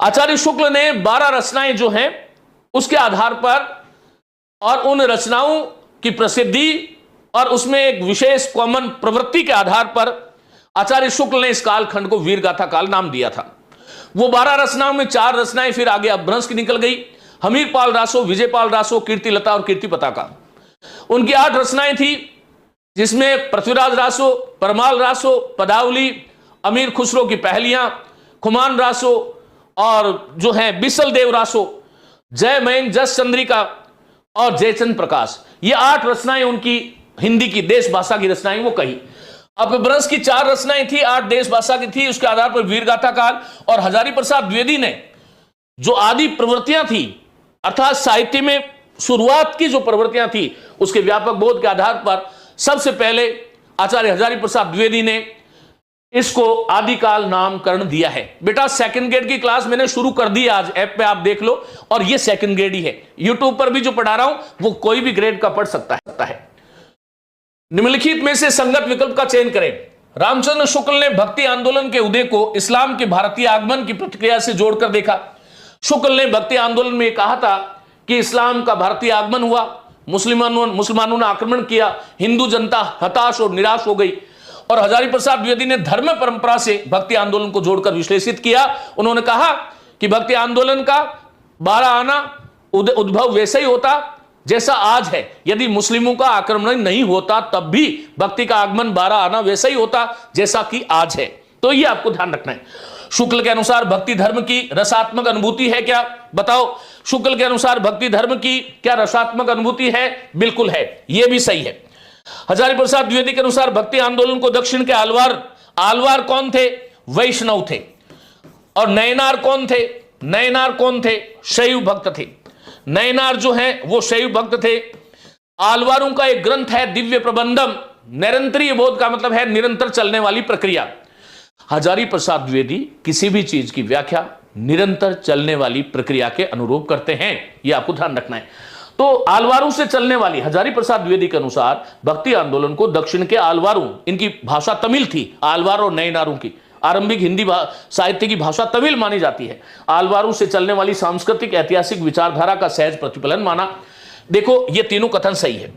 आचार्य शुक्ल ने 12 रचनाएं जो हैं उसके आधार पर और उन रचनाओं की प्रसिद्धि और उसमें एक विशेष कॉमन प्रवृत्ति के आधार पर आचार्य शुक्ल ने इस कालखंड को वीरगाथा काल नाम दिया था। वो 12 रचनाओं में 4 रचनाएं फिर आगे अपभ्रंश की निकल गई। हमीरपाल रासो, विजयपाल रासो, कीर्तिलता और कीर्ति पताका। उनकी 8 रचनाएं थी जिसमें पृथ्वीराज रासो, परमाल रासो, पदावली, अमीर खुसरो की पहलियां, खुमान रासो और जो है बिसल देव रासो, जय मयंक, जस चंद्रिका और जयचंद प्रकाश। ये 8 रचनाएं उनकी हिंदी की देश भाषा की रचनाएं वो कही। अपभ्रंश की 4 रचनाएं थी, 8 देश भाषा की थी। उसके आधार पर वीरगाथा काल और हजारी प्रसाद द्विवेदी ने जो आदि प्रवृत्तियां थी अर्थात साहित्य में शुरुआत की जो प्रवृत्तियां थी उसके व्यापक बोध के आधार पर सबसे पहले आचार्य हजारी प्रसाद द्विवेदी ने इसको आदिकाल नामकरण दिया है। बेटा सेकंड ग्रेड की क्लास मैंने शुरू कर दी आज, ऐप पे आप देख लो, और ये सेकंड ग्रेड ही है। यूट्यूब पर भी जो पढ़ा रहा हूं वो कोई भी ग्रेड का पढ़ सकता है। निम्नलिखित में से संगत विकल्प का चयन करें। रामचंद्र शुक्ल ने भक्ति आंदोलन के उदय को इस्लाम के भारतीय आगमन की प्रतिक्रिया से जोड़कर देखा। शुक्ल ने भक्ति आंदोलन में कहा था कि इस्लाम का भारतीय आगमन हुआ, मुसलमानों ने आक्रमण किया, हिंदू जनता हताश और निराश हो गई। और हजारी प्रसाद द्विवेदी ने धर्म परंपरा से भक्ति आंदोलन को जोड़कर विश्लेषित किया। उन्होंने कहा कि भक्ति आंदोलन का 12 आना उद्भव वैसे ही होता जैसा आज है। यदि मुस्लिमों का आक्रमण नहीं होता तब भी भक्ति का आगमन 12 आना वैसा ही होता जैसा कि आज है। तो ये आपको ध्यान रखना है। शुक्ल के अनुसार भक्ति धर्म की रसात्मक अनुभूति है क्या? बताओ, शुक्ल के अनुसार भक्ति धर्म की क्या रसात्मक अनुभूति है? बिल्कुल है, यह भी सही है। हजारी प्रसाद द्विवेदी के अनुसार भक्ति आंदोलन को दक्षिण के आलवार कौन थे? वैष्णव थे। और नयनार कौन थे? नयनार कौन थे? शैव भक्त थे। नयनार जो है वो शैव भक्त थे। आलवारों का एक ग्रंथ है दिव्य प्रबंधम। निरंतरीय बोध का मतलब है निरंतर चलने वाली प्रक्रिया। हजारी प्रसाद द्विवेदी किसी भी चीज की व्याख्या निरंतर चलने वाली प्रक्रिया के अनुरूप करते हैं, यह आपको ध्यान रखना है। तो आलवारों से चलने वाली हजारी प्रसाद द्विवेदी के अनुसार भक्ति आंदोलन को दक्षिण के आलवारों, इनकी भाषा तमिल थी, आलवार और नयनारों की आरंभिक हिंदी साहित्य की भाषा तमिल मानी जाती है। आलवारों से चलने वाली सांस्कृतिक ऐतिहासिक विचारधारा का सहज प्रतिफलन माना। देखो, ये तीनों कथन सही है।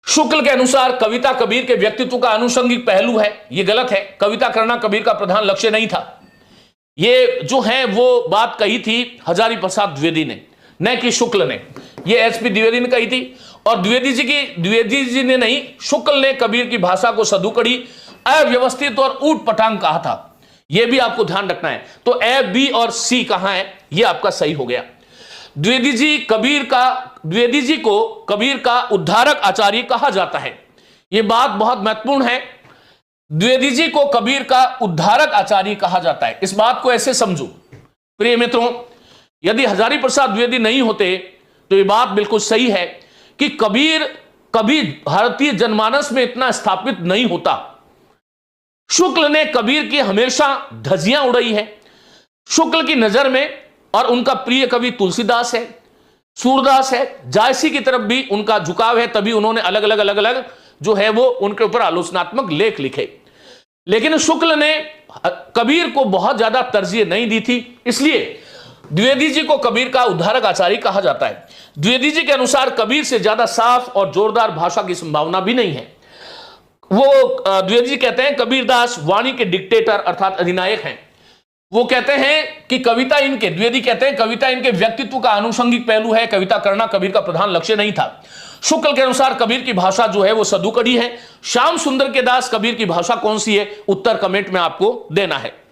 शुक्ल के अनुसार कविता कबीर के व्यक्तित्व का अनुषंगिक पहलू है, यह गलत है। कविता करना कबीर का प्रधान लक्ष्य नहीं था। ये जो है वो बात कही थी हजारी प्रसाद द्विवेदी ने, न कि शुक्ल ने। ये एचपी द्विवेदी ने कही थी। और द्विवेदी जी ने नहीं, शुक्ल ने कबीर की भाषा को सदुकड़ी, अव्यवस्थित और ऊट पटांग कहा था। यह भी आपको ध्यान रखना है। तो ए, बी और सी कहां है? यह आपका सही हो गया। द्विवेदी जी को कबीर का उद्धारक आचार्य कहा जाता है। यह बात बहुत महत्वपूर्ण है। द्विवेदी जी को कबीर का उद्धारक आचार्य कहा जाता है। इस बात को ऐसे समझो प्रिय मित्रों, यदि हजारी प्रसाद द्विवेदी नहीं होते तो यह बात बिल्कुल सही है कि कबीर कभी भारतीय जनमानस में इतना स्थापित नहीं होता। शुक्ल ने कबीर की हमेशा धज्जियां उड़ाई है। शुक्ल की नजर में और उनका प्रिय कवि तुलसीदास है, सूरदास है, जायसी की तरफ भी उनका झुकाव है, तभी उन्होंने अलग अलग जो है वो उनके ऊपर आलोचनात्मक लेख लिखे। लेकिन शुक्ल ने कबीर को बहुत ज्यादा तरजीह नहीं दी थी, इसलिए द्विवेदी जी को कबीर का उद्धारक आचार्य कहा जाता है। द्विवेदी जी के अनुसार कबीर से ज्यादा साफ और जोरदार भाषा की संभावना भी नहीं है। वो द्विवेदी जी कहते हैं कबीरदास वाणी के डिक्टेटर अर्थात अधिनायक हैं। वो कहते हैं कि द्विवेदी कहते हैं कविता इनके व्यक्तित्व का आनुषंगिक पहलू है, कविता करना कबीर का प्रधान लक्ष्य नहीं था। शुक्ल के अनुसार कबीर की भाषा जो है वो सदुकड़ी है। श्याम सुंदर के दास कबीर की भाषा कौन सी है? उत्तर कमेंट में आपको देना है।